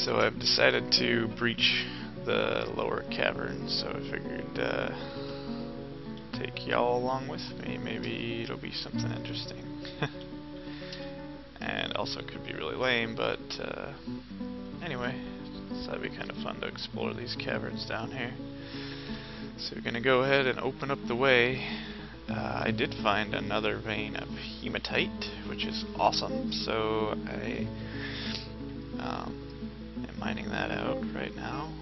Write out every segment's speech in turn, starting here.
So I've decided to breach the lower cavern, so I figured take y'all along with me. Maybe it'll be something interesting. And also could be really lame, but anyway, so that'd be kind of fun to explore these caverns down here. So we're gonna go ahead and open up the way. I did find another vein of hematite, which is awesome, so I am mining that out right now.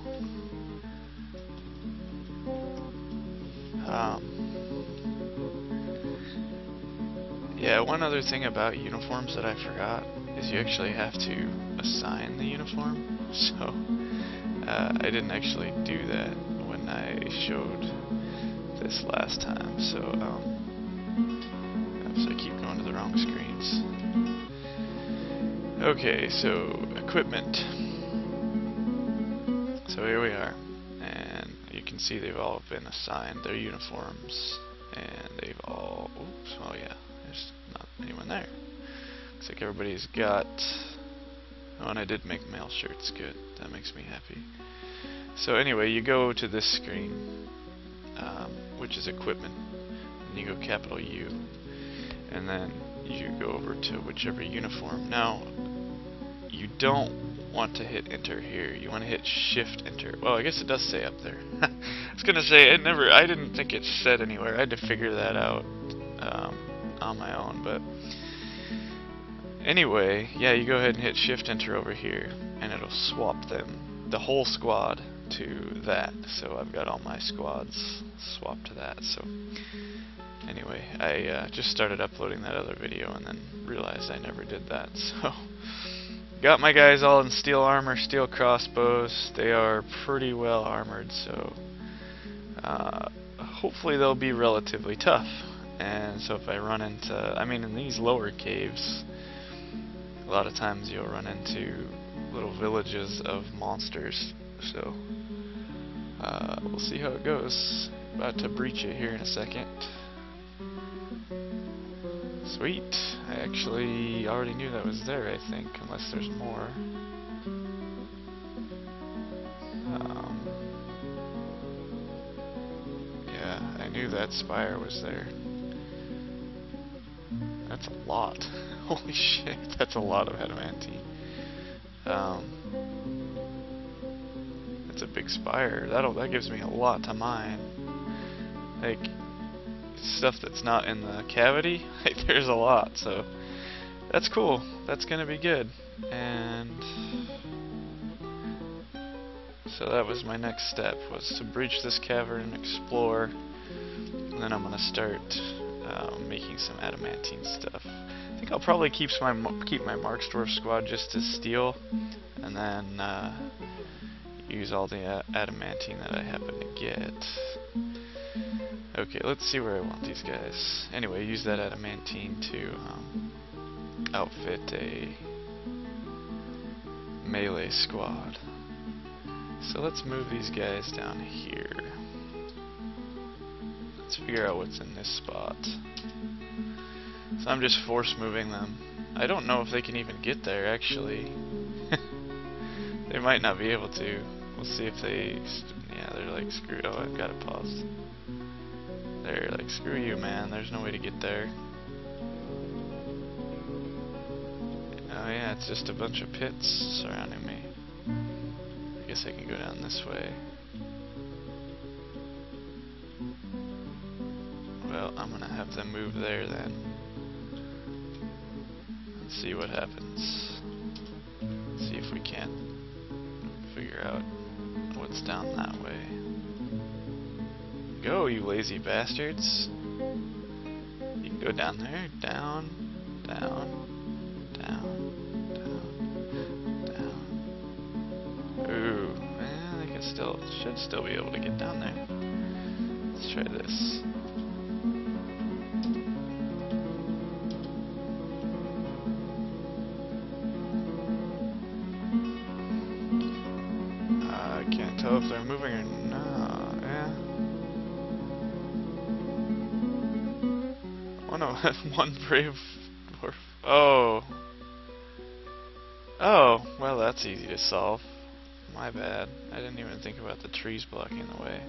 Yeah, one other thing about uniforms that I forgot is you actually have to assign the uniform, so I didn't actually do that when I showed this last time, so oops, I keep going to the wrong screens. Okay, so equipment. So here we are, and you can see they've all been assigned their uniforms, and they've all, oops, oh yeah, there's not anyone there. Looks like everybody's got, oh, and I did make mail shirts, good, that makes me happy. So anyway, you go to this screen, which is equipment, and you go capital U, and then you go over to whichever uniform. Now, you don't want to hit enter here, you want to hit shift enter. Well, I guess it does say up there. I was gonna say, I didn't think it said anywhere. I had to figure that out on my own, but anyway, yeah, you go ahead and hit shift enter over here, and it'll swap them, the whole squad, to that. So I've got all my squads swapped to that. So anyway, I just started uploading that other video and then realized I never did that. So got my guys all in steel armor, steel crossbows. They are pretty well armored, so hopefully they'll be relatively tough. And so if I run into, I mean, in these lower caves, a lot of times you'll run into little villages of monsters. So we'll see how it goes. About to breach it here in a second. Sweet. I actually already knew that was there, I think, unless there's more. Yeah, I knew that spire was there. That's a lot. Holy shit, that's a lot of adamantine. It's a big spire. That gives me a lot to mine. Like, stuff that's not in the cavity, like, there's a lot, so that's cool. That's gonna be good. And so that was my next step, was to breach this cavern, explore, and then I'm gonna start making some adamantine stuff. I think I'll probably keep my Dwarf squad just as steel, and then use all the adamantine that I happen to get. Okay, let's see where I want these guys. Anyway, use that adamantine to outfit a melee squad. So let's move these guys down here. Let's figure out what's in this spot. So I'm just force moving them. I don't know if they can even get there, actually. They might not be able to. We'll see if they... yeah, they're like, screw... oh, I've got it paused. They're like, screw you, man. There's no way to get there. Oh yeah, it's just a bunch of pits surrounding me. I guess I can go down this way. Well, I'm gonna have them move there then. Let's see what happens. Let's see if we can't figure out what's down that way. Go, you lazy bastards. You can go down there. Down, down, down, down, down. Ooh, man, they can should still be able to get down there. Let's try this. I can't tell if they're moving or not. Yeah. Oh no, one brave dwarf. Oh. Oh, well, that's easy to solve. My bad. I didn't even think about the trees blocking the way.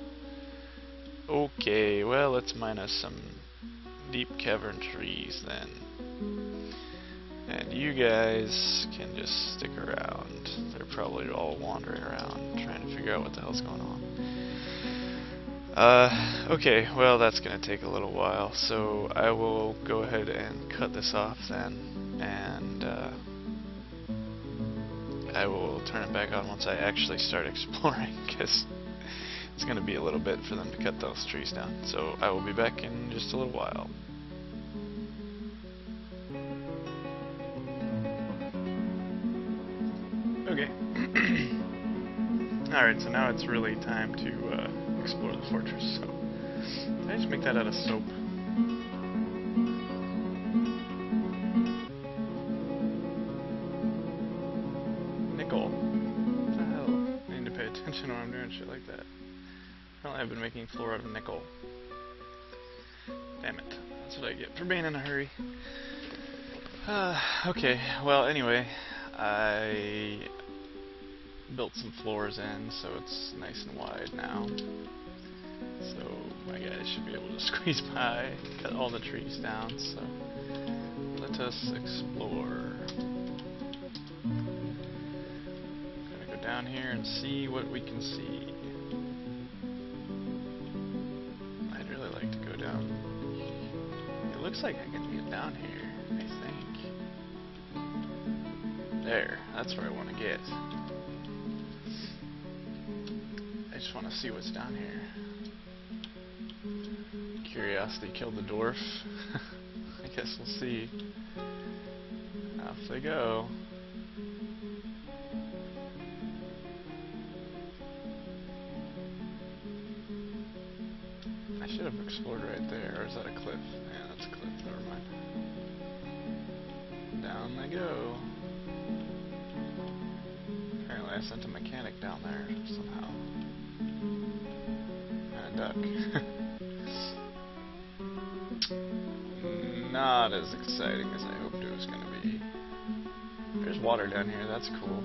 Okay, well, let's mine us some deep cavern trees then. And you guys can just stick around. They're probably all wandering around trying to figure out what the hell's going on. Okay, well, that's gonna take a little while, so I will go ahead and cut this off then, and I will turn it back on once I actually start exploring, because it's gonna be a little bit for them to cut those trees down. So I will be back in just a little while. Okay. Alright, so now it's really time to explore the fortress. So, did I just make that out of soap? Nickel. What the hell? I need to pay attention when I'm doing shit like that. Apparently I've been making floor out of nickel. Damn it. That's what I get for being in a hurry. Okay, well, anyway, I built some floors in, so it's nice and wide now. So my guys should be able to squeeze by, cut all the trees down, so let us explore. Gonna go down here and see what we can see. I'd really like to go down. It looks like I can get down here, I think. There, that's where I want to get. I just want to see what's down here. Curiosity killed the dwarf. I guess we'll see. Off they go. I should have explored right there, or is that a cliff? Yeah, that's a cliff, never mind. Down they go. Apparently I sent a mechanic down there somehow. And a duck. Not as exciting as I hoped it was going to be. There's water down here, that's cool.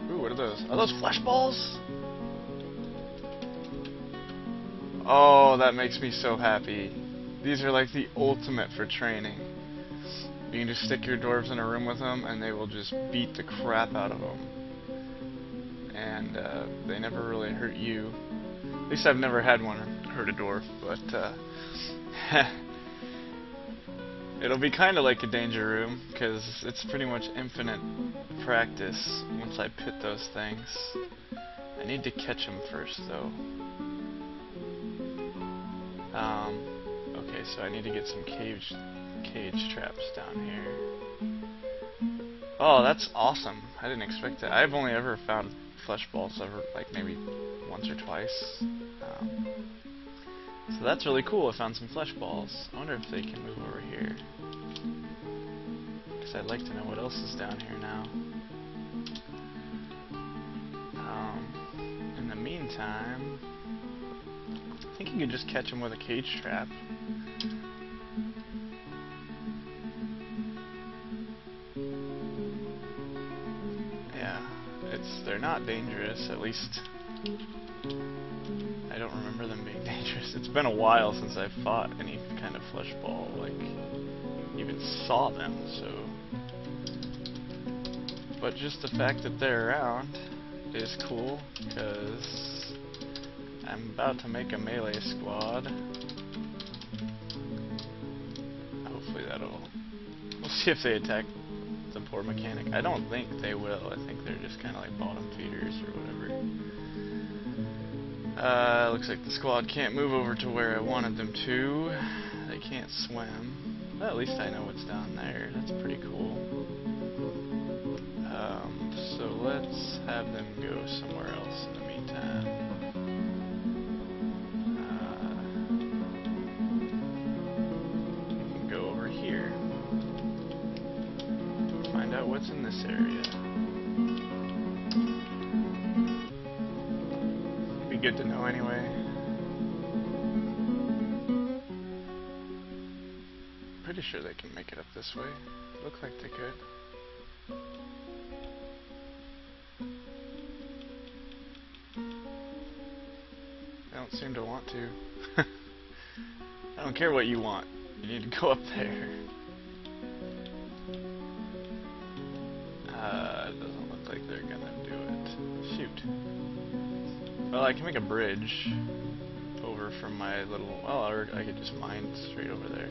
Ooh, what are those? Are those flesh balls? Oh, that makes me so happy. These are like the ultimate for training. You can just stick your dwarves in a room with them and they will just beat the crap out of them. And they never really hurt you. At least I've never had one hurt a dwarf, but it'll be kind of like a danger room, because it's pretty much infinite practice once I pit those things. I need to catch them first, though. Okay, so I need to get some cage traps down here. Oh, that's awesome. I didn't expect that. I've only ever found flesh balls like maybe once or twice. So that's really cool. I found some flesh balls. I wonder if they can move over here. Because I'd like to know what else is down here now. In the meantime, I think you could just catch them with a cage trap. Yeah, they're not dangerous, at least I don't remember them being dangerous. It's been a while since I fought any kind of flesh ball, like, even saw them, so. But just the fact that they're around is cool, because I'm about to make a melee squad. Hopefully we'll see if they attack the poor mechanic. I don't think they will. I think they're just kind of like bottom feeders or whatever. Looks like the squad can't move over to where I wanted them to. They can't swim. Well, at least I know what's down there. That's pretty cool. So let's have them go somewhere else in the meantime. We can go over here. Find out what's in this area. Be good to know anyway. Pretty sure they can make it up this way. Look like they could. don't seem to want to. I don't care what you want. You need to go up there. It doesn't look like they're gonna do it. Shoot. Well, I can make a bridge over from my little... Well, or I could just mine straight over there.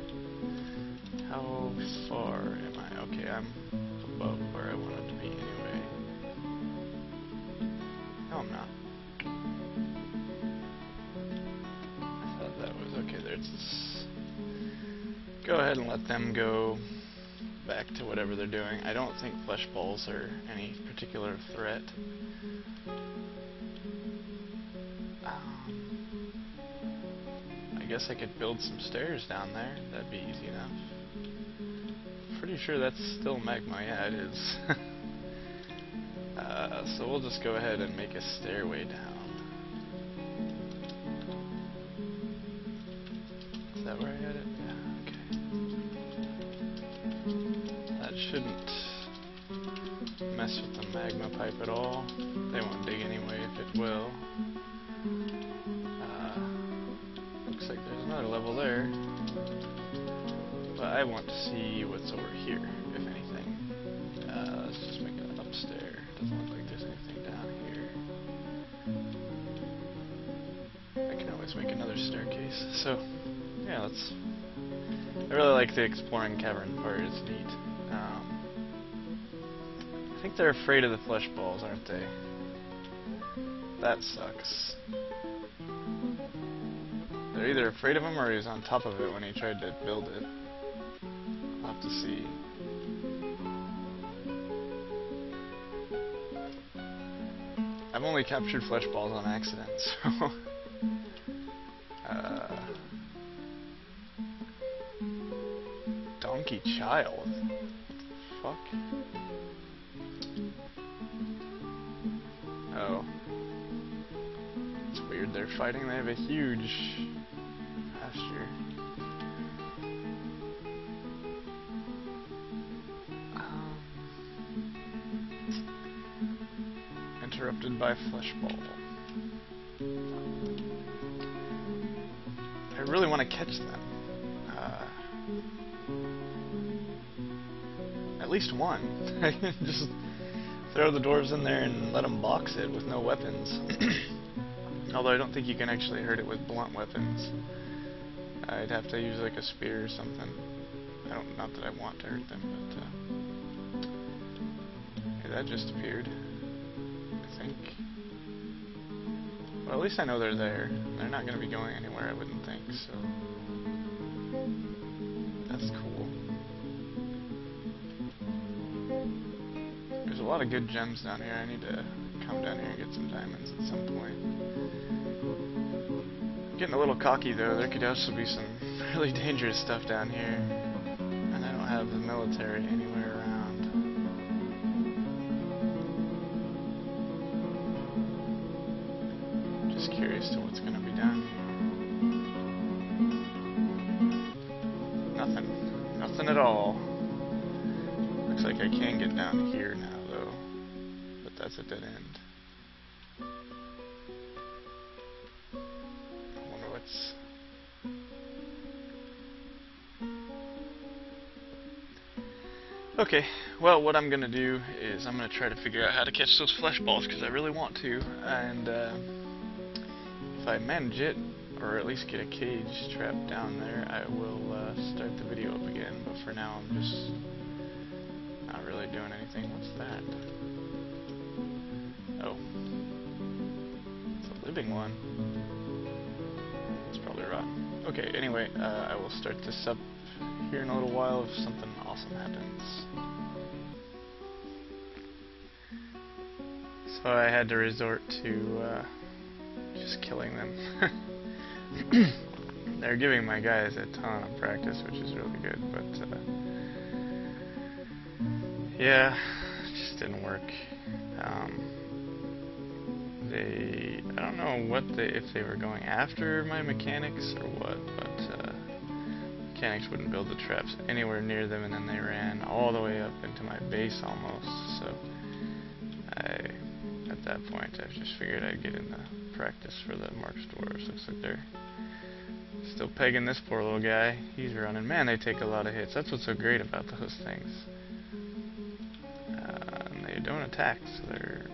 How far am I? Okay, I'm above where I wanted to be anyway. No, I'm not. I thought that was... Okay, there's... Go ahead and let them go back to whatever they're doing. I don't think flesh balls are any particular threat. I guess I could build some stairs down there. That'd be easy enough. Pretty sure that's still magma. Yeah, it is. So we'll just go ahead and make a stairway down. Is that where I had it? Yeah, okay. That shouldn't mess with the magma pipe at all. They won't dig anyway if it will. Looks like there's another level there. But I want to see what's over here, if anything. Let's just make it upstairs. Doesn't look like there's anything down here. I can always make another staircase. So, yeah, let's... I really like the exploring cavern part. It's neat. I think they're afraid of the flesh balls, aren't they? That sucks. They're either afraid of him or he was on top of it when he tried to build it. I'll have to see. I've only captured flesh balls on accident, so... Donkey child? What the fuck? Oh. It's weird, they're fighting. They have a huge pasture. Interrupted by flesh ball. I really want to catch them. At least one. I can just throw the dwarves in there and let them box it with no weapons. Although I don't think you can actually hurt it with blunt weapons. I'd have to use like a spear or something. Not that I want to hurt them, but hey, that just appeared. I think. Well, at least I know they're there. They're not going to be going anywhere, I wouldn't think, so... That's cool. There's a lot of good gems down here. I need to come down here and get some diamonds at some point. I'm getting a little cocky, though. There could also be some really dangerous stuff down here. And I don't have the military anywhere around. Just curious to what's going to be down here. Nothing. Nothing at all. Looks like I can get down here now, though. But that's a dead end. I wonder what's... Okay, well, what I'm going to do is I'm going to try to figure out how to catch those flesh balls, because I really want to. And if I manage it, or at least get a cage trapped down there, I will start the video up again. But for now, I'm just not really doing anything. What's that? Oh. It's a living one. It's probably rotten. Okay, anyway, I will start this up here in a little while if something awesome happens. So I had to resort to just killing them. They're giving my guys a ton of practice, which is really good, but yeah, it just didn't work. I don't know if they were going after my mechanics or what, but mechanics wouldn't build the traps anywhere near them, and then they ran all the way up into my base almost, so I at that point, I just figured I'd get into practice for the Marks Dwarves. Looks like they're still pegging this poor little guy. He's running. Man, they take a lot of hits. That's what's so great about those things. And they don't attack, so they're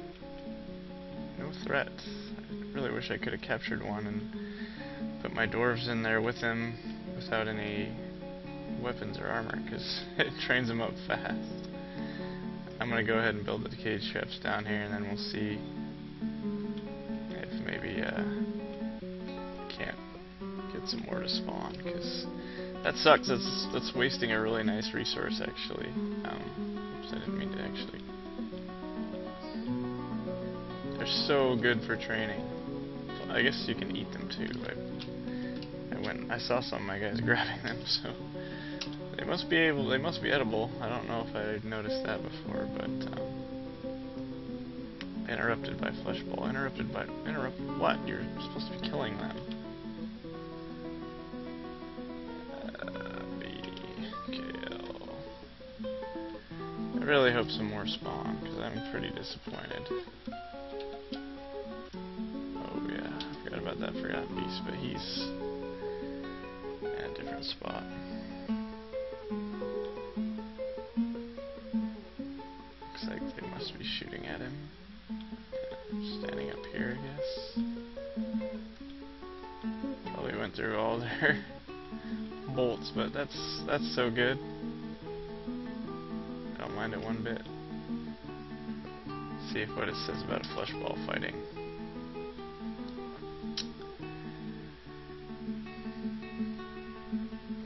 no threat. I really wish I could have captured one and put my dwarves in there with him without any weapons or armor, because it trains them up fast. I'm going to go ahead and build the cage traps down here, and then we'll see if maybe can't get some more to spawn, because that sucks. That's wasting a really nice resource, actually. Oops, I didn't mean to actually. They're so good for training. So I guess you can eat them too. I saw some of my guys grabbing them, so they must be edible. I don't know if I noticed that before, but interrupted by flesh ball. Interrupt what? You're supposed to be killing them. Kill. I really hope some more spawn, because I'm pretty disappointed. Oh yeah, I forgot about that forgotten beast, but he's in a different spot. Looks like they must be shooting at him. Standing up here, I guess. Probably went through all their bolts, but that's so good. I don't mind it one bit. See if what it says about flesh ball fighting.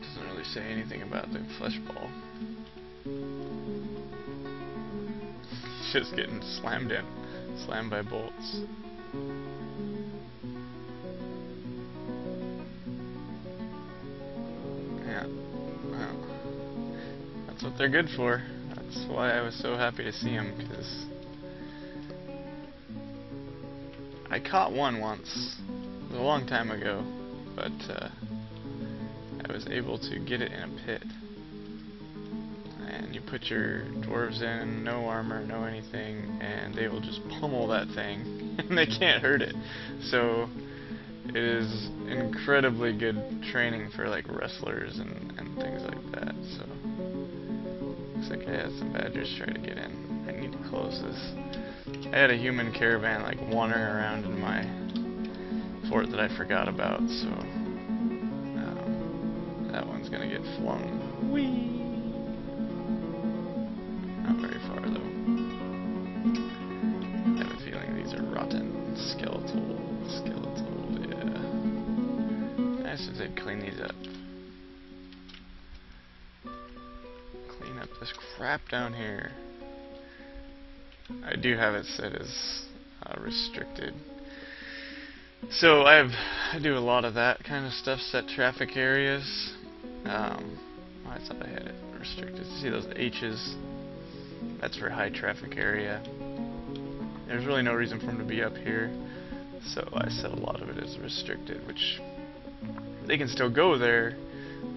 Doesn't really say anything about the flesh ball. Just getting slammed by bolts. Yeah, well, that's what they're good for. That's why I was so happy to see them, because I caught one once. It was a long time ago, but I was able to get it in a pit. And you put your dwarves in, no armor, no anything, and they will just pummel that thing, and they can't hurt it. So it is incredibly good training for like wrestlers and things like that. So looks like I had some badgers try to get in. I need to close this. I had a human caravan like wandering around in my fort that I forgot about, so that one's gonna get flung. Whee! Not very far though. I have a feeling these are rotten skeletal, yeah. Nice if they'd clean these up. Clean up this crap down here. I do have it set as restricted. So I do a lot of that kind of stuff, set traffic areas. I thought I had it restricted. See those H's? That's for high traffic area. There's really no reason for them to be up here, so I set a lot of it as restricted, which they can still go there.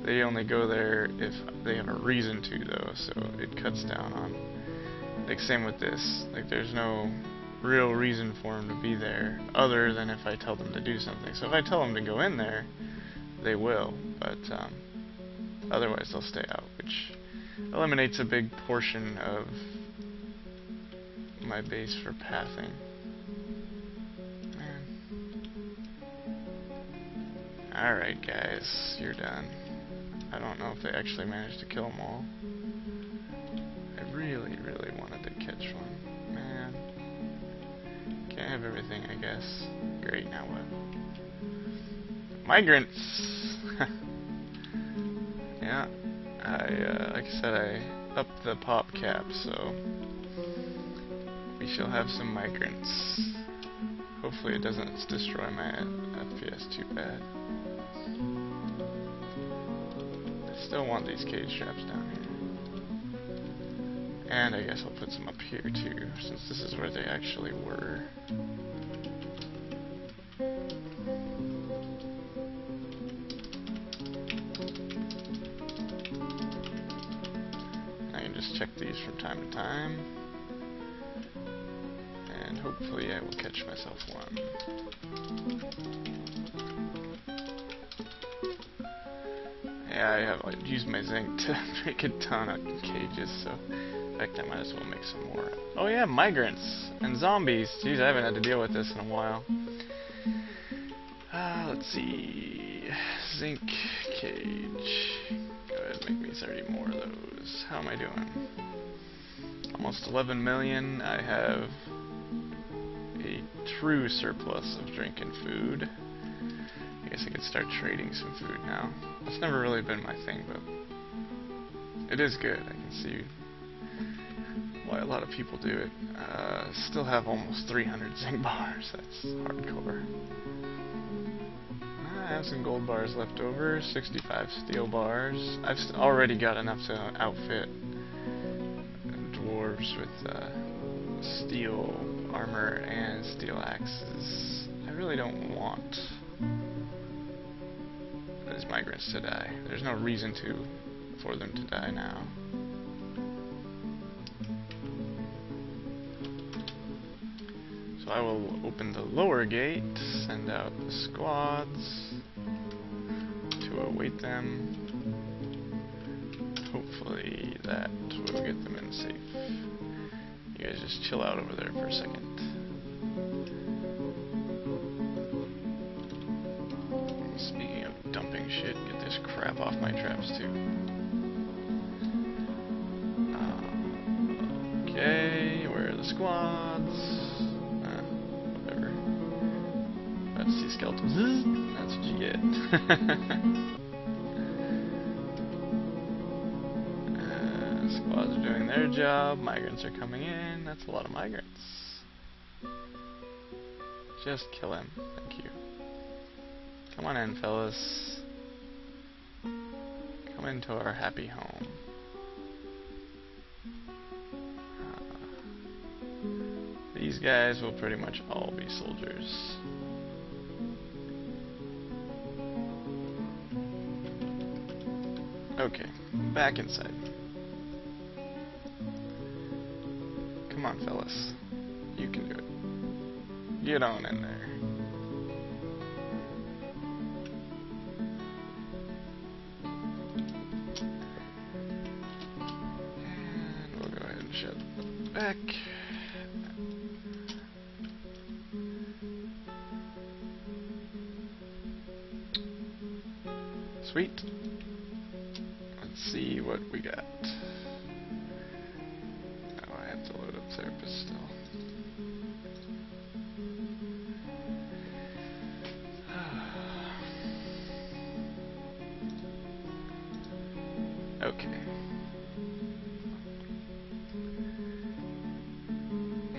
They only go there if they have a reason to, though, so it cuts down on, like, same with this. Like, there's no real reason for them to be there other than if I tell them to do something. So if I tell them to go in there, they will, but otherwise they'll stay out, which eliminates a big portion of my base for pathing. Alright guys, you're done. I don't know if they actually managed to kill them all. I really, really wanted to catch one. Man. Can't have everything, I guess. Great, now what? Migrants! Yeah. Like I said, I upped the pop cap, so we shall have some migrants. Hopefully it doesn't destroy my FPS too bad. I still want these cage traps down here. And I guess I'll put some up here too, since this is where they actually were. I can just check these from time to time. And hopefully I will catch myself one. Yeah, I have used my zinc to make a ton of cages, so in fact I might as well make some more. Oh yeah, migrants and zombies. Jeez, I haven't had to deal with this in a while. Let's see. Zinc cage. Go ahead and make me 30 more of those. How am I doing? Almost 11 million. I have a true surplus of drink and food. I guess I could start trading some food now. That's never really been my thing, but it is good. I can see why a lot of people do it. Still have almost 300 zinc bars. That's hardcore. I have some gold bars left over, 65 steel bars. I've already got enough to outfit dwarves with steel armor and steel axes. I really don't want those migrants to die. There's no reason for them to die now. So I will open the lower gate, send out the squads to await them. Hopefully that will get them in safe. You guys just chill out over there for a second. Speaking of dumping shit, get this crap off my traps too. Okay, where are the squads? Whatever. About to see skeletons. That's what you get. Squads are doing their job. Migrants are coming in. That's a lot of migrants. Just kill him. Thank you. Come on in, fellas. Come into our happy home. These guys will pretty much all be soldiers. Okay, back inside. Come on, fellas. You can do it. Get on in there. And we'll go ahead and shut back. Sweet. Let's see what we got. Oh, I have to load up Therapist still. Okay.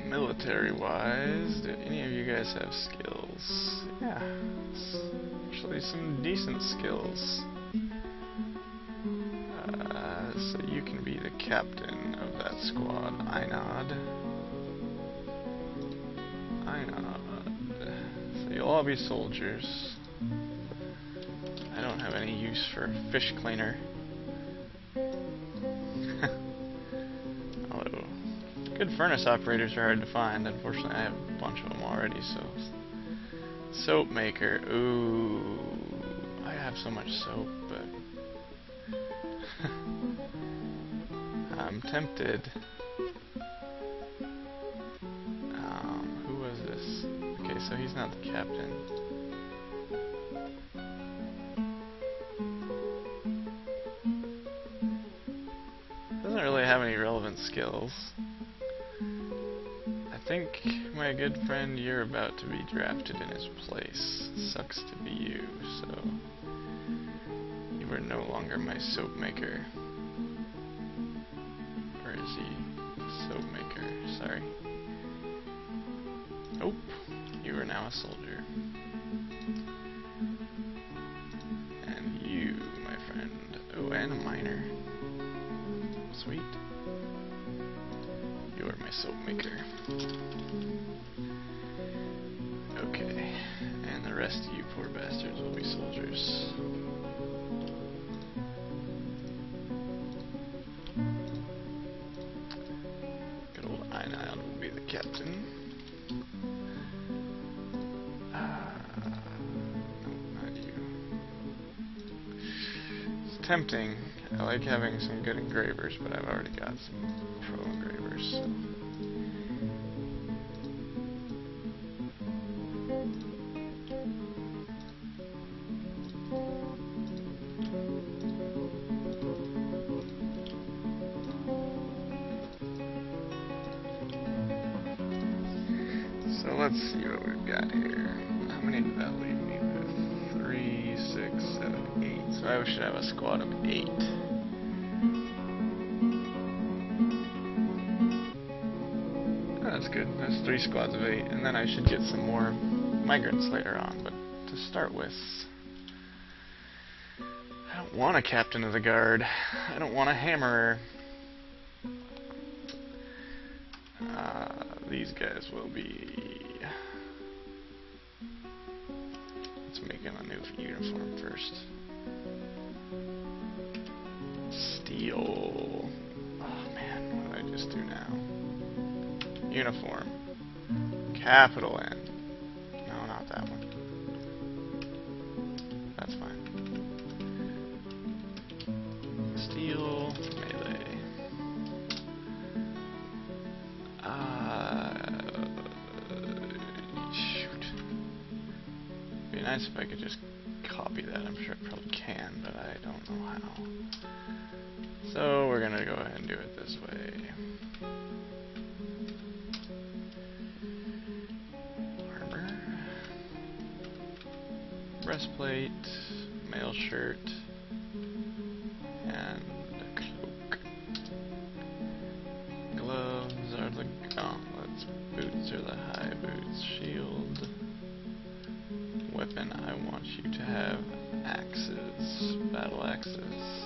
Military-wise, do any of you guys have skills? Yeah, actually some decent skills. So you can be the captain of that squad, Einod. So you'll all be soldiers. I don't have any use for fish cleaner. Although, good furnace operators are hard to find. Unfortunately, I have a bunch of them already, so... Soap maker. Ooh. I have so much soap, but... I'm tempted. Who was this? Okay, so he's not the captain. Doesn't really have any relevant skills. I think, my good friend, you're about to be drafted in his place. Sucks to be you, so... You are no longer my soap maker. Where is he? Soap maker, sorry. Nope, you are now a soldier. And you, my friend. Oh, and a miner. Sweet. You are my soap maker. Okay, and the rest of you poor bastards will be soldiers. Good old Einod will be the captain. Nope, not you. It's tempting. I like having some good engravers, but I've already got some pro engravers, so. So let's see what we've got here. How many did that leave me with? 3, 6, 7, 8. So I should have a squad of 8. Oh, that's good. That's 3 squads of 8. And then I should get some more migrants later on. But to start with, I don't want a captain of the guard. I don't want a hammerer. These guys will be... Let's make him a new uniform first. Steel. Oh man, what did I just do now? Uniform. Capital N. No, not that one. That's fine. Steel. Melee. Shoot. It'd be nice if I could just copy that. I'm sure I probably can, but I don't know how. So we're gonna go ahead and do it this way. Armor. Breastplate. Mail shirt. And a cloak. Gloves are the gauntlets. Boots are the high boots. Shield. Weapon, I want you to have axes. Battle axes.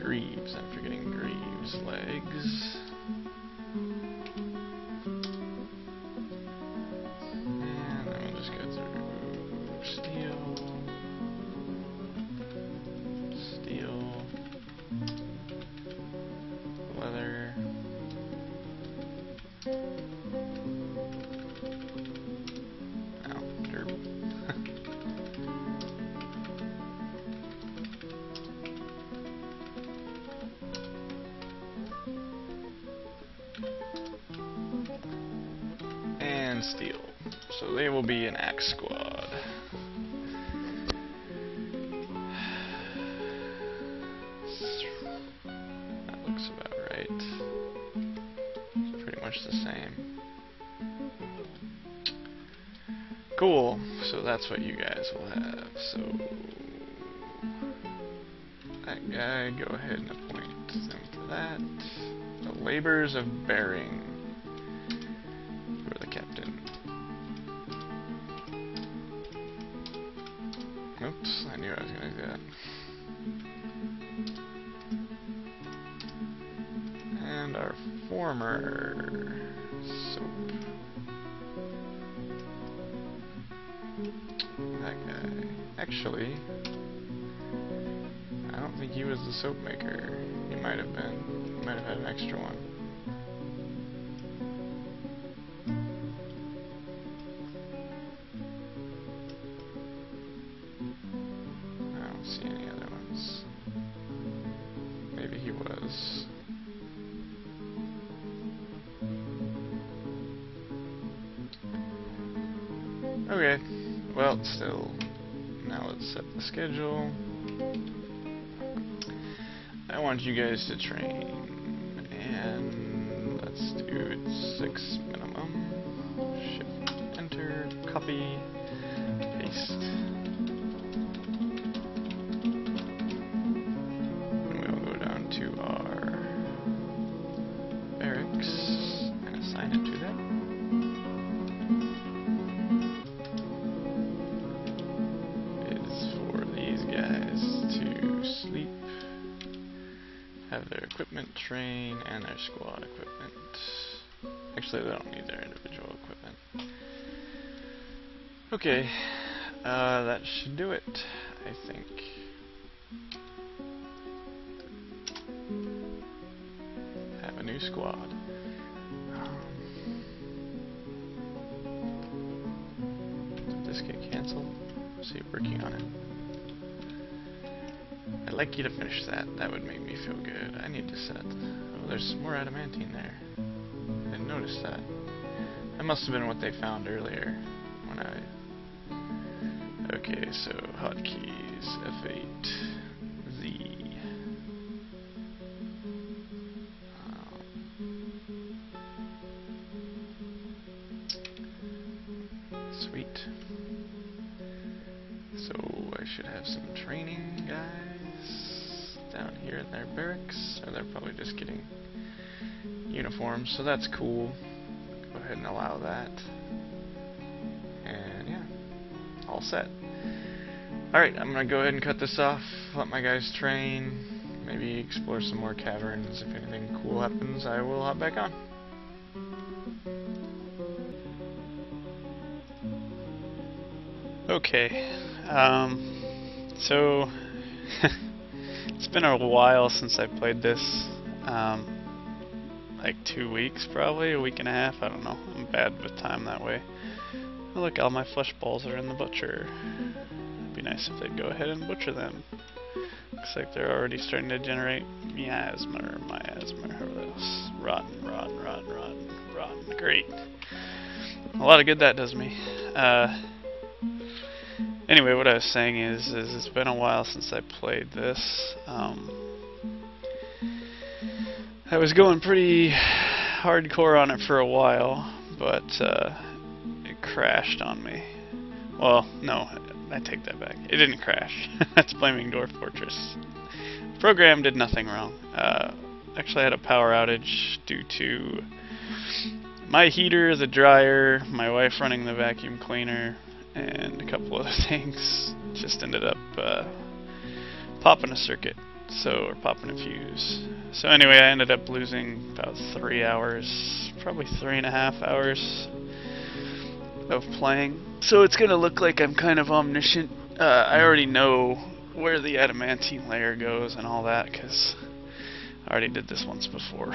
Greaves, I'm forgetting greaves. Legs. And then we'll just go through steel. Steel. Leather. Oh, derp. And steel. So they will be an axe squad. That looks about right. It's pretty much the same. Cool. So that's what you guys will have. So that guy, go ahead and appoint them to that. The labors of bearing for the captain. Oops, I knew I was gonna do that. And our former soap. That guy. Actually, I don't think he was the soap maker. He might have been. He might have had an extra one. I don't see any other ones. Maybe he was. Okay. Well, still. Now let's set the schedule. I want you guys to train. And let's do it 6 minimum. Shift, enter, copy, paste. And we'll go down to our barracks and assign it to that. Have their equipment train and their squad equipment. Actually, they don't need their individual equipment. Okay, that should do it, I think. Have a new squad. So you're working on it. I'd like you to finish that. That would make me feel good. I need to set. Oh, there's more adamantine there. Didn't notice that. That must have been what they found earlier when I... Okay, so hotkeys F8 Z. Sweet. So I should have some training guys down here in their barracks, or they're probably just getting uniforms, so that's cool. Go ahead and allow that. And yeah, all set. Alright, I'm gonna go ahead and cut this off, let my guys train, maybe explore some more caverns. If anything cool happens, I will hop back on. Okay, so it's been a while since I played this, like 2 weeks probably, a week and a half, I don't know, I'm bad with time that way. Oh, look, all my flesh balls are in the butcher. It'd be nice if they'd go ahead and butcher them. Looks like they're already starting to generate miasma, rotten, great. A lot of good that does me. Anyway, what I was saying is it's been a while since I played this. I was going pretty hardcore on it for a while, but it crashed on me. Well, no, I take that back. It didn't crash. That's blaming Dwarf Fortress. The program did nothing wrong. Actually, I had a power outage due to my heater, the dryer, my wife running the vacuum cleaner, and a couple other things. Just ended up popping a circuit, or popping a fuse. So anyway, I ended up losing about 3 hours, probably 3.5 hours of playing. So it's gonna look like I'm kind of omniscient. I already know where the adamantine layer goes and all that, because I already did this once before.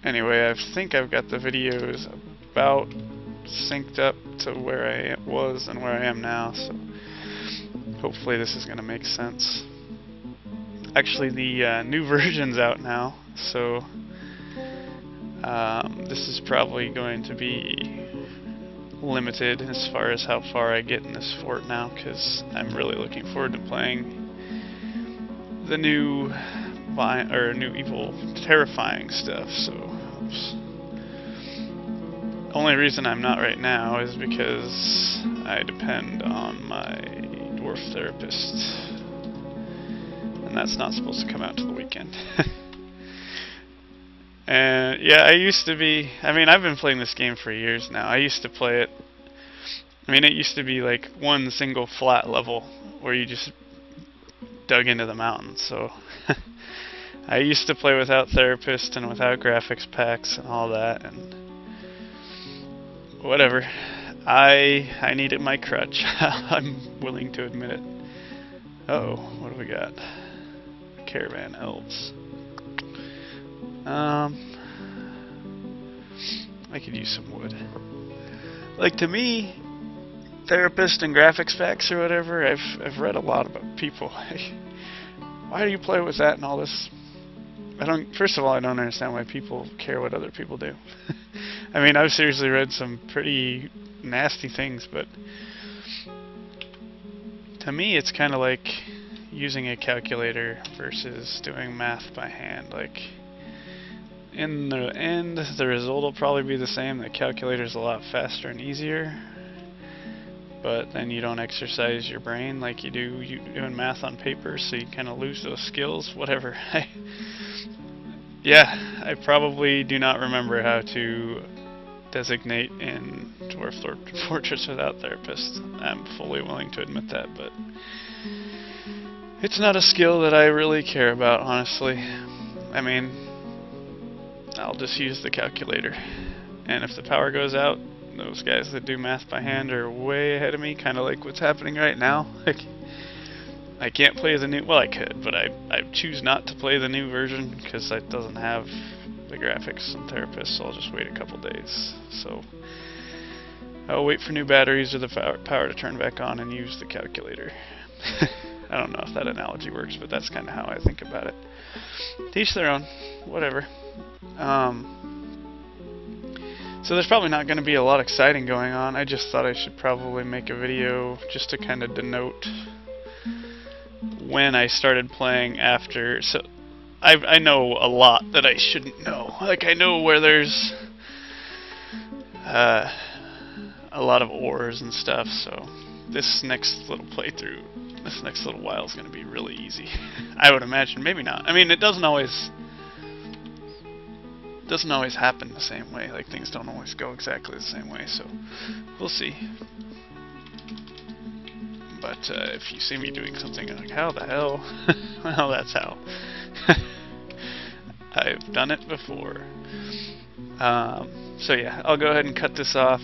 Anyway, I think I've got the videos about synced up to where I was and where I am now, so hopefully this is going to make sense. Actually, the new version's out now, so this is probably going to be limited as far as how far I get in this fort now, because I'm really looking forward to playing the new evil, terrifying stuff. So, oops. Only reason I'm not right now is because I depend on my dwarf therapist, and that's not supposed to come out till the weekend. And yeah, I used to be, I've been playing this game for years now. I used to play it, it used to be like one single flat level where you just dug into the mountains, so I used to play without therapist and without graphics packs and all that, and whatever. I needed my crutch. I'm willing to admit it. Uh-oh, what do we got? Caravan elves. I could use some wood. Like, to me, therapist and graphics packs or whatever, I've read a lot about people. Why do you play with that and all this? First of all, I don't understand why people care what other people do. I've seriously read some pretty nasty things, but to me it's kind of like using a calculator versus doing math by hand. Like, in the end, the result will probably be the same. The calculator's a lot faster and easier, but then you don't exercise your brain like you do doing math on paper, so you kind of lose those skills. Whatever. Yeah, I probably do not remember how to designate in Dwarf Fortress without therapist. I'm fully willing to admit that, but it's not a skill that I really care about, honestly. I'll just use the calculator, and if the power goes out, those guys that do math by hand are way ahead of me, kind of like what's happening right now. Like, I can't play the new, well, I could, but I choose not to play the new version because it doesn't have the graphics and therapists, so I'll just wait a couple days. So I'll wait for new batteries or the power to turn back on and use the calculator. I don't know if that analogy works, but that's kind of how I think about it. Teach their own, whatever. So there's probably not going to be a lot exciting going on. I just thought I should probably make a video just to kind of denote when I started playing after. So I know a lot that I shouldn't know. Like, I know where there's a lot of ores and stuff, so this next little playthrough, this next little while is going to be really easy. I would imagine. Maybe not. I mean, it doesn't always happen the same way. Like, things don't always go exactly the same way, so we'll see. But if you see me doing something like, how the hell? Well, that's how. I've done it before. So yeah, I'll go ahead and cut this off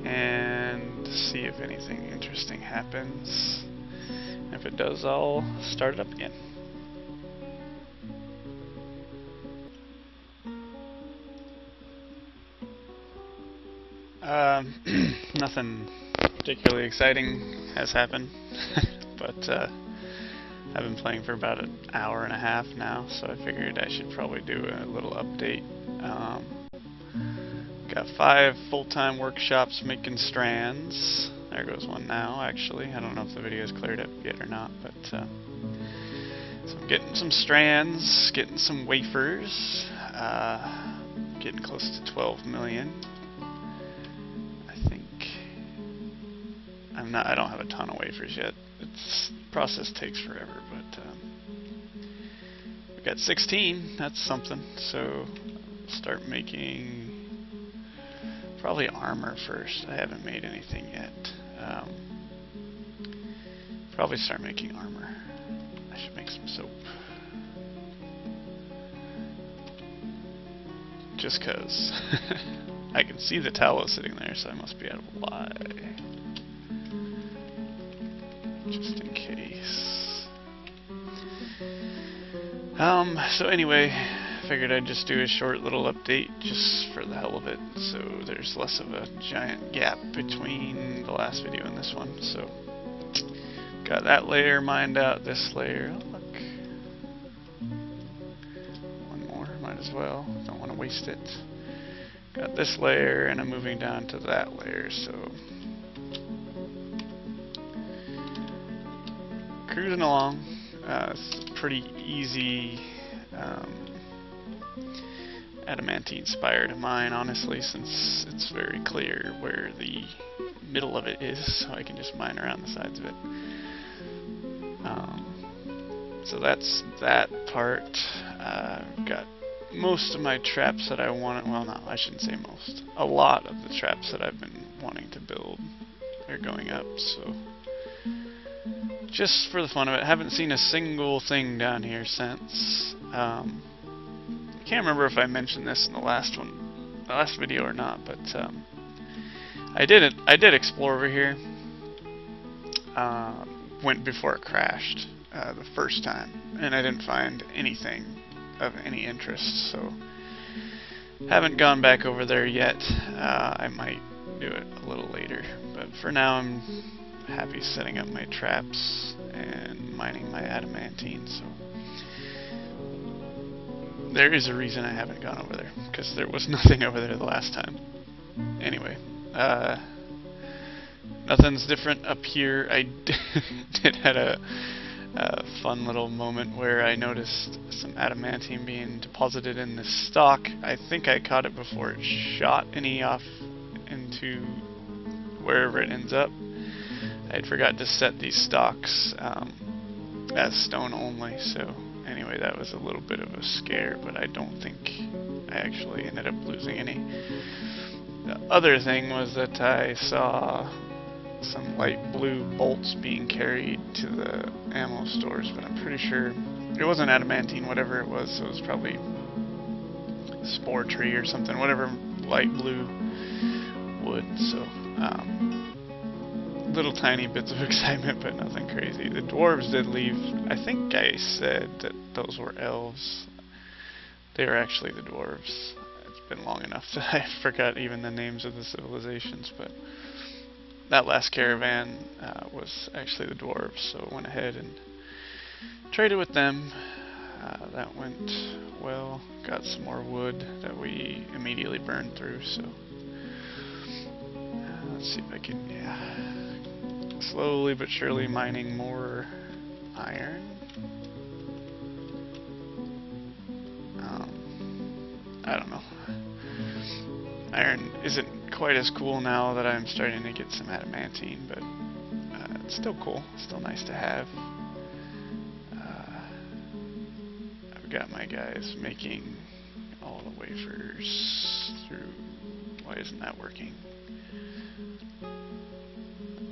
and see if anything interesting happens. If it does, I'll start it up again. Nothing particularly exciting has happened, but I've been playing for about an hour and a half now, so I figured I should probably do a little update. Got 5 full-time workshops making strands. There goes one now, actually. I don't know if the video is cleared up yet or not, but so I'm getting some strands, getting some wafers, getting close to 12 million. I don't have a ton of wafers yet. The process takes forever, but we got 16. That's something. So start making probably armor first. I haven't made anything yet. Probably start making armor. I should make some soap. Just 'cause I can see the tallow sitting there, so I must be out of lie. Just in case. So anyway, figured I'd just do a short little update just for the hell of it, so there's less of a giant gap between the last video and this one. So got that layer mined out, this layer. Oh, look. One more, might as well. Don't want to waste it. Got this layer, and I'm moving down to that layer, so cruising along. It's a pretty easy Adamantine spire to mine, honestly, since it's very clear where the middle of it is, so I can just mine around the sides of it. So that's that part. Got most of my traps that I wanted. Well, no, I shouldn't say most. A lot of the traps that I've been wanting to build are going up, so just for the fun of it. Haven't seen a single thing down here since. I can't remember if I mentioned this in the last video or not, but I did explore over here. Went before it crashed the first time, and I didn't find anything of any interest, so haven't gone back over there yet. I might do it a little later, but for now I'm happy setting up my traps and mining my adamantine, so there is a reason I haven't gone over there, because there was nothing over there the last time. Anyway, nothing's different up here. I did had a fun little moment where I noticed some adamantine being deposited in this stock. I think I caught it before it shot any off into wherever it ends up. I'd forgot to set these stocks as stone only, so anyway, that was a little bit of a scare, but I don't think I actually ended up losing any. The other thing was that I saw some light blue bolts being carried to the ammo stores, but I'm pretty sure it wasn't adamantine, whatever it was, so it was probably spore tree or something, whatever light blue wood, so little tiny bits of excitement, but nothing crazy. The dwarves did leave. I think I said that those were elves. They were actually the dwarves. It's been long enough that I forgot even the names of the civilizations, but that last caravan was actually the Dwarves, so I went ahead and traded with them. That went well. Got some more wood that we immediately burned through, so let's see if I can, slowly but surely mining more iron. I don't know. Iron isn't quite as cool now that I'm starting to get some adamantine, but it's still cool. Still nice to have. I've got my guys making all the wafers through. Why isn't that working?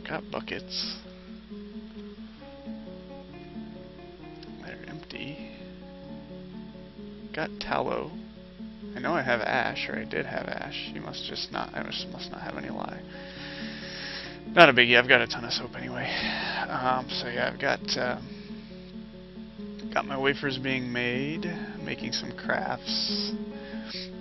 Got buckets. They're empty. Got tallow. I know I have ash, or I did have ash. You must just not. I must not have any lye. Not a biggie. I've got a ton of soap anyway. So yeah, I've got my wafers being made, making some crafts.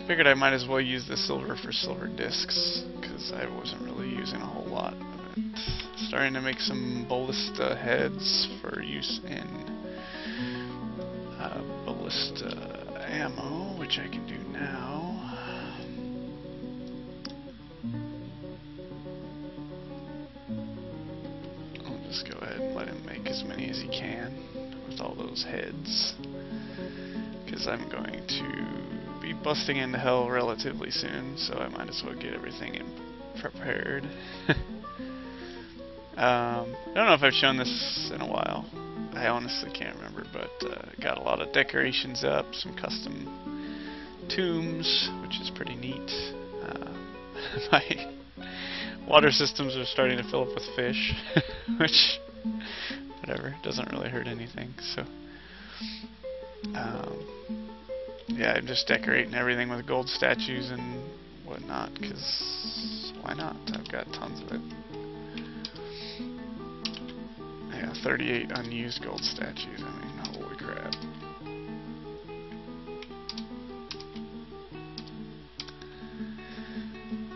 Figured I might as well use the silver for silver discs, because I wasn't really using a whole lot of it. Starting to make some ballista heads for use in ballista ammo, which I can do now. I'll just go ahead and let him make as many as he can with all those heads, because I'm going to be busting into hell relatively soon, so I might as well get everything prepared. I don't know if I've shown this in a while. I honestly can't remember, but got a lot of decorations up, some custom tombs, which is pretty neat. My water systems are starting to fill up with fish, which, whatever, doesn't really hurt anything. So, yeah, I'm just decorating everything with gold statues and whatnot, because why not? I've got tons of it. 38 unused gold statues. I mean, holy crap.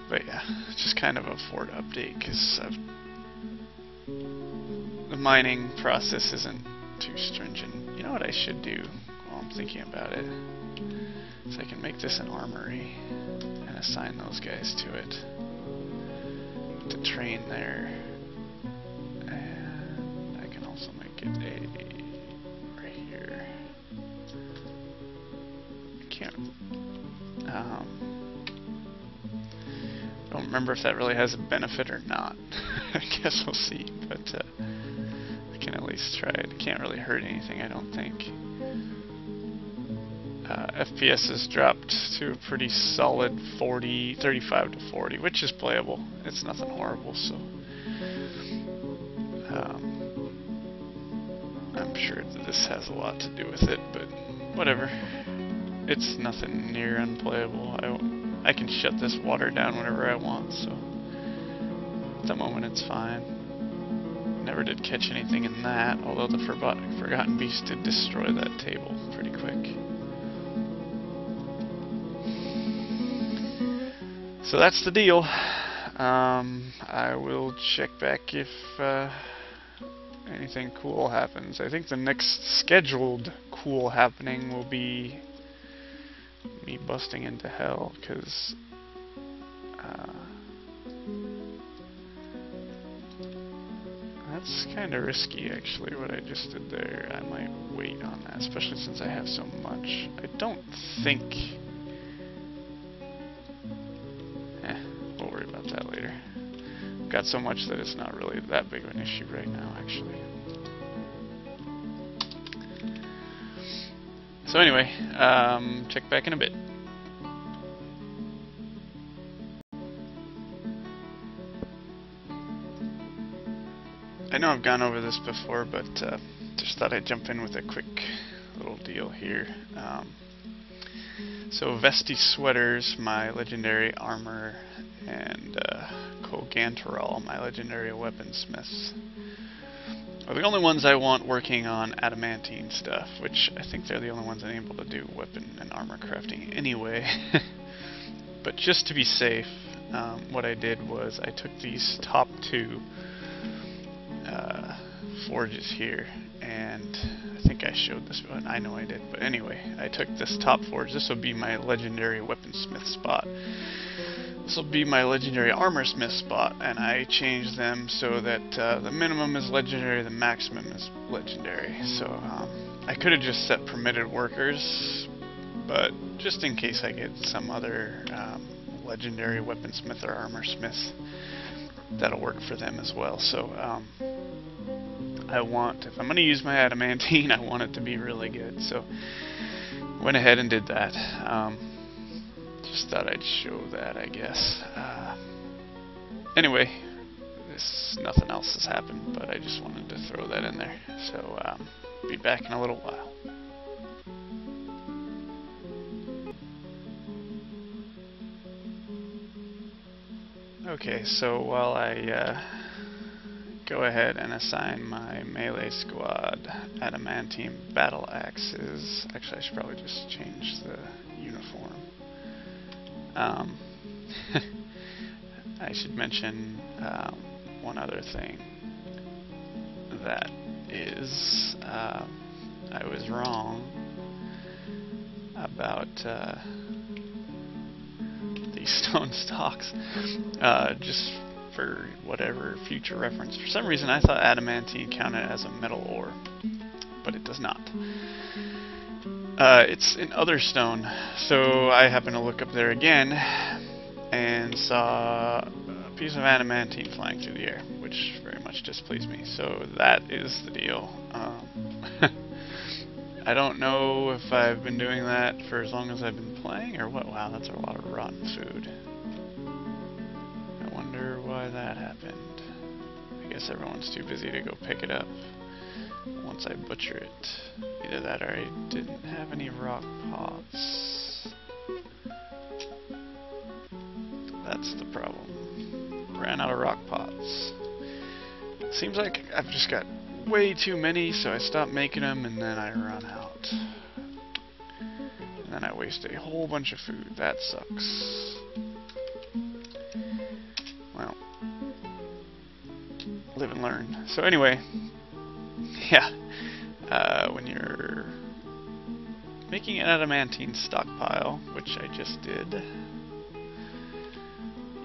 But yeah, just kind of a Fort update, because the mining process isn't too stringent. You know what I should do while I'm thinking about it? Is I can make this an armory and assign those guys to it to train there. So make it right here. I can't. Don't remember if that really has a benefit or not. I guess we'll see. But I can at least try it. It can't really hurt anything, I don't think. FPS has dropped to a pretty solid 35 to 40, which is playable. It's nothing horrible, so. I'm sure that this has a lot to do with it, but whatever. It's nothing near unplayable. I can shut this water down whenever I want, so at the moment it's fine. Never did catch anything in that, although the Forgotten Beast did destroy that table pretty quick. So that's the deal. I will check back if anything cool happens. I think the next scheduled cool happening will be me busting into hell, because that's kind of risky, actually, what I just did there. I might wait on that, especially since I have so much. I don't think... we'll worry about that later. Got so much that it's not really that big of an issue right now, actually. So anyway, check back in a bit. I know I've gone over this before, but just thought I'd jump in with a quick little deal here. So Vesti Sweaters, my legendary armor, and Kogantarol, my legendary weaponsmiths, are the only ones I want working on adamantine stuff, which I think they're the only ones I'm able to do weapon and armor crafting anyway. but just to be safe, what I did was I took these top two forges here, and I think I showed this one. I know I did, but anyway, I took this top forge. This will be my legendary weaponsmith spot. This will be my legendary armorsmith spot, and I changed them so that the minimum is legendary, the maximum is legendary. So I could have just set permitted workers, but just in case I get some other legendary weaponsmith or armorsmith, that'll work for them as well. So I want, if I'm going to use my adamantine, I want it to be really good. So went ahead and did that. Just thought I'd show that, I guess. Anyway, nothing else has happened, but I just wanted to throw that in there. So be back in a little while. Okay, so while I go ahead and assign my melee squad adamantine battle axes, actually I should probably just change the uniform. I should mention one other thing, that is, I was wrong about these stone stocks, just for whatever future reference. For some reason I thought adamantine counted as a metal ore, but it does not. It's in other stone, so I happened to look up there again and saw a piece of adamantine flying through the air, which very much displeased me. So that is the deal. I don't know if I've been doing that for as long as I've been playing or what. Wow, that's a lot of rotten food. I wonder why that happened. I guess everyone's too busy to go pick it up once I butcher it. Either that or I didn't have any rock pots. That's the problem. Ran out of rock pots. Seems like I've just got way too many, so I stop making them and then I run out. And then I waste a whole bunch of food. That sucks. Well, live and learn. So anyway, yeah, when you're making an adamantine stockpile, which I just did,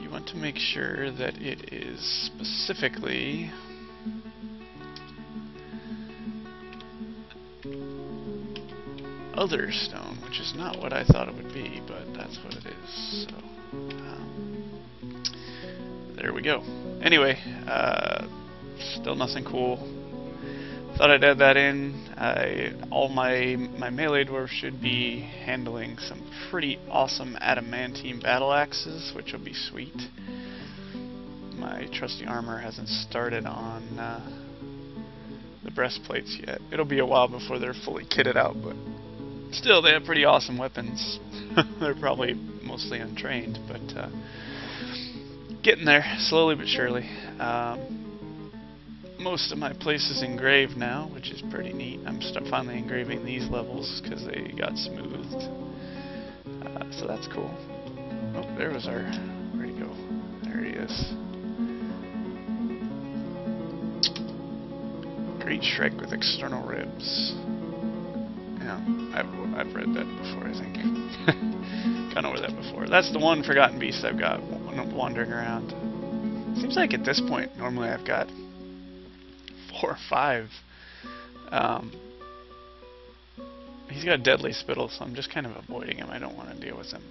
you want to make sure that it is specifically other stone, which is not what I thought it would be, but that's what it is. So there we go. Anyway, still nothing cool. Thought I'd add that in. All my melee dwarves should be handling some pretty awesome adamantine battle axes, which will be sweet. My trusty armor hasn't started on the breastplates yet. It'll be a while before they're fully kitted out, but still, they have pretty awesome weapons. They're probably mostly untrained, but getting there, slowly but surely. Most of my place is engraved now, which is pretty neat. I'm finally engraving these levels because they got smoothed. So that's cool. Oh, there was our... Where'd he go? There he is. Great Shrek with external ribs. Yeah, I've read that before, I think. Gone over that before. That's the one forgotten beast I've got wandering around. Seems like at this point, normally I've got 4 or 5. He's got deadly spittle, so I'm just kind of avoiding him. I don't want to deal with him.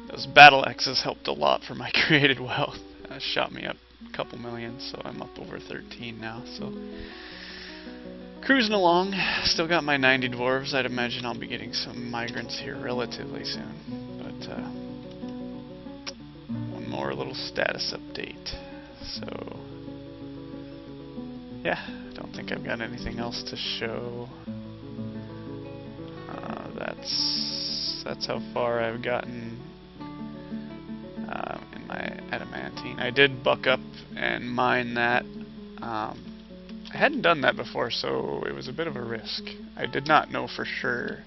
Those battle axes helped a lot for my created wealth. Shot me up a couple million, so I'm up over 13 now. So cruising along. Still got my 90 dwarves. I'd imagine I'll be getting some migrants here relatively soon. But one more little status update. So yeah, I don't think I've got anything else to show. That's how far I've gotten in my adamantine. I did buck up and mine that. I hadn't done that before, so it was a bit of a risk. I did not know for sure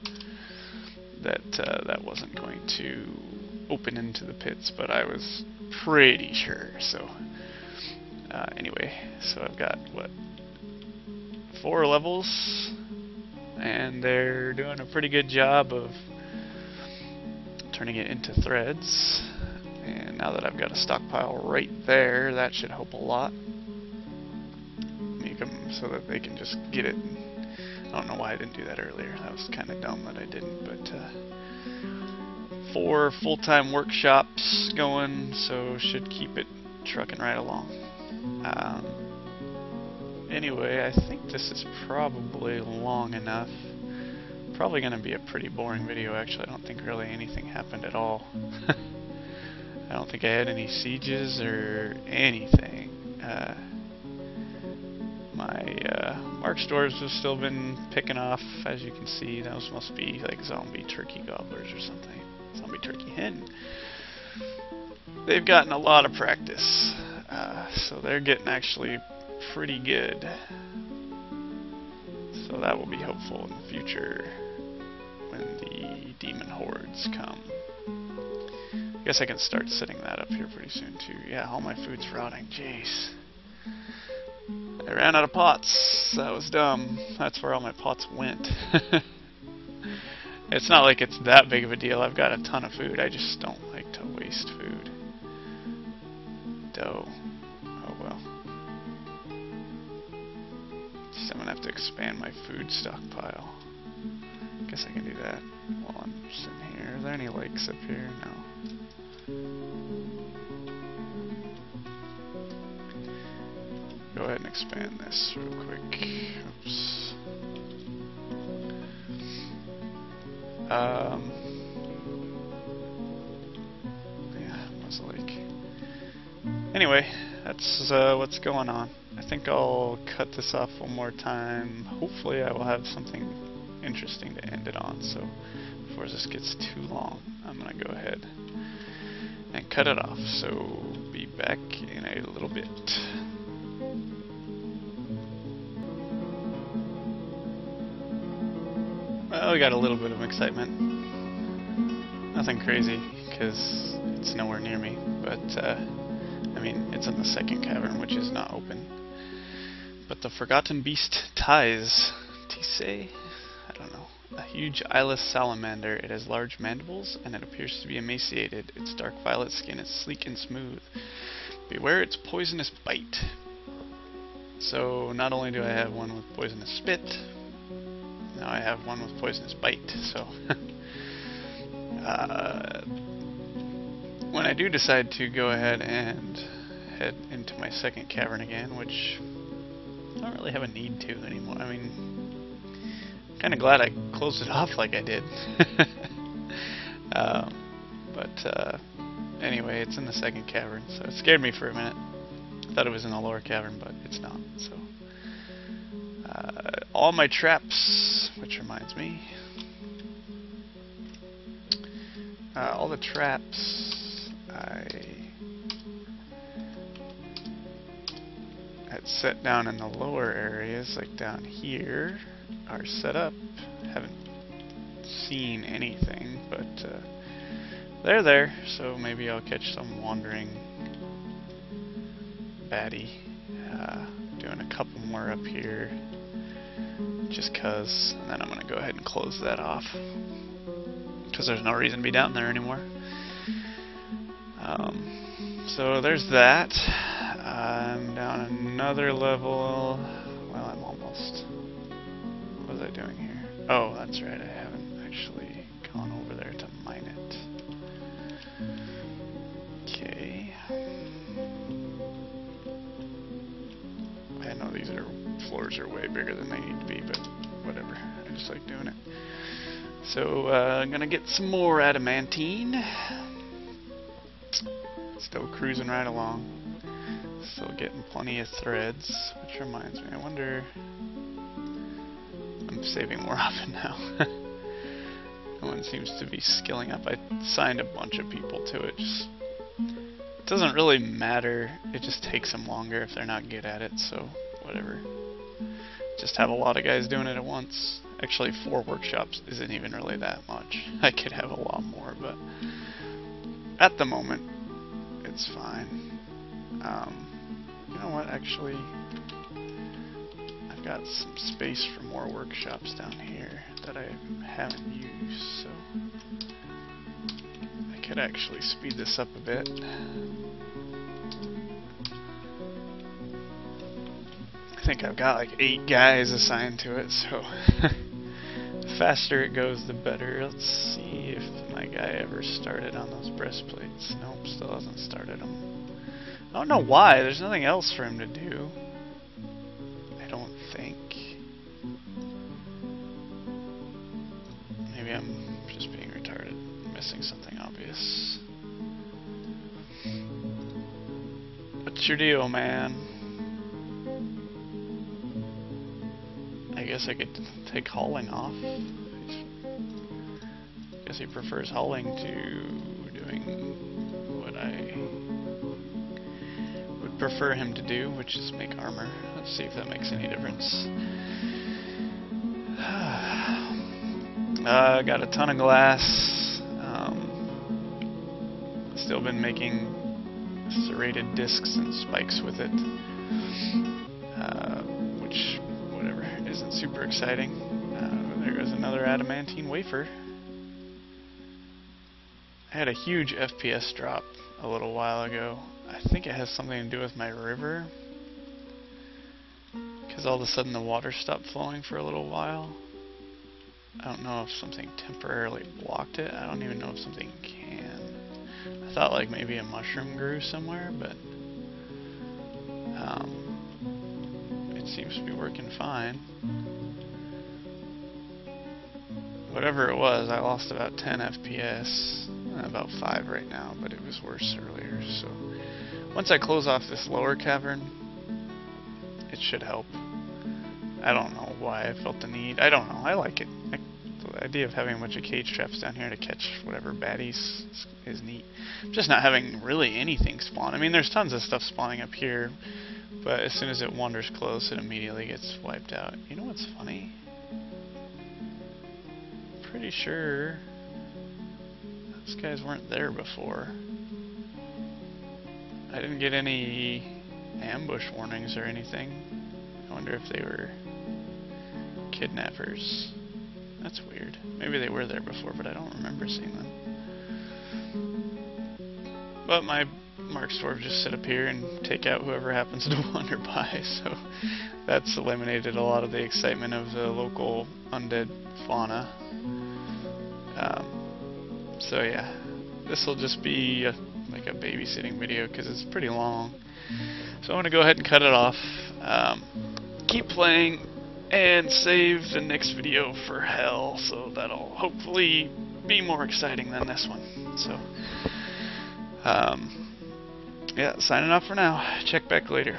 that that wasn't going to open into the pits, but I was pretty sure. So anyway, so I've got what, 4 levels, and they're doing a pretty good job of turning it into threads. And now that I've got a stockpile right there, that should help a lot. Make them so that they can just get it. I don't know why I didn't do that earlier. That was kind of dumb that I didn't, but 4 full-time workshops going, so should keep it trucking right along. Anyway, I think this is probably long enough. Probably going to be a pretty boring video, actually. I don't think really anything happened at all. I don't think I had any sieges or anything. My Mark's dwarves have still been picking off, as you can see. Those must be like zombie turkey gobblers or something. Zombie turkey hen. They've gotten a lot of practice, so they're getting actually pretty good. So that will be helpful in the future when the demon hordes come. I guess I can start setting that up here pretty soon too. Yeah, all my food's rotting. Jeez. I ran out of pots. That was dumb. That's where all my pots went. It's not like it's that big of a deal. I've got a ton of food. I just don't like to waste food. Dough. Oh well. So I'm gonna have to expand my food stockpile. Guess I can do that while I'm sitting here. Are there any lakes up here? No. Go ahead and expand this real quick. Oops. Yeah, was a lake. Anyway, that's what's going on. I think I'll cut this off one more time. Hopefully I will have something interesting to end it on, so before this gets too long, I'm going to go ahead and cut it off. So be back in a little bit. Well, we got a little bit of excitement. Nothing crazy, because it's nowhere near me, but I mean, it's in the second cavern, which is not open. But the Forgotten Beast Tise, I don't know. A huge eyeless salamander. It has large mandibles, and it appears to be emaciated. Its dark violet skin is sleek and smooth. Beware its poisonous bite. So, not only do I have one with poisonous spit, now I have one with poisonous bite. So, when I do decide to go ahead and head into my second cavern again, which I don't really have a need to anymore. I mean, I'm kind of glad I closed it off like I did. Anyway, it's in the second cavern, so it scared me for a minute. I thought it was in the lower cavern, but it's not. So, all my traps, which reminds me, all the traps I had set down in the lower areas, like down here, are set up. Haven't seen anything, but they're there, so maybe I'll catch some wandering baddie. Doing a couple more up here, just cause, and then I'm gonna go ahead and close that off, because there's no reason to be down there anymore. So there's that. I'm down another level. Well, I'm almost. What was I doing here? Oh, that's right, I haven't actually gone over there to mine it. Okay. I know these floors are way bigger than they need to be, but whatever. I just like doing it. So, I'm gonna get some more adamantine. Still cruising right along. Still getting plenty of threads, which reminds me, I wonder... I'm saving more often now. No one seems to be skilling up. I signed a bunch of people to it. It doesn't really matter. It just takes them longer if they're not good at it, so whatever. Just have a lot of guys doing it at once. Actually, 4 workshops isn't even really that much. I could have a lot more, but at the moment, it's fine. You know what, actually, I've got some space for more workshops down here that I haven't used, so I could actually speed this up a bit. I think I've got like 8 guys assigned to it, so the faster it goes, the better. Let's see if my guy ever started on those breastplates. Nope, still hasn't started them. I don't know why. There's nothing else for him to do. I don't think. Maybe I'm just being retarded, missing something obvious. What's your deal, man? I guess I could take hauling off. I guess he prefers hauling to doing what I would prefer him to do, which is make armor. Let's see if that makes any difference. Got a ton of glass. Still been making serrated discs and spikes with it, which, whatever, isn't super exciting. There goes another adamantine wafer. I had a huge FPS drop a little while ago. I think it has something to do with my river, because all of a sudden the water stopped flowing for a little while. I don't know if something temporarily blocked it. I don't even know if something can. I thought like maybe a mushroom grew somewhere, but it seems to be working fine. Whatever it was, I lost about 10 FPS, about 5 right now, but it was worse earlier. So once I close off this lower cavern, it should help. I don't know why I felt the need. I don't know. I like it. The idea of having a bunch of cage traps down here to catch whatever baddies is neat. Just not having really anything spawn. I mean, there's tons of stuff spawning up here, but as soon as it wanders close, it immediately gets wiped out. You know what's funny? Pretty sure those guys weren't there before. I didn't get any ambush warnings or anything. I wonder if they were kidnappers. That's weird. Maybe they were there before, but I don't remember seeing them. But my Mark Dwarf just sit up here and take out whoever happens to wander by, so that's eliminated a lot of the excitement of the local undead fauna. So yeah, this will just be like a babysitting video because it's pretty long. So I'm going to go ahead and cut it off. Keep playing and save the next video for hell, so that'll hopefully be more exciting than this one. So yeah, signing off for now. Check back later.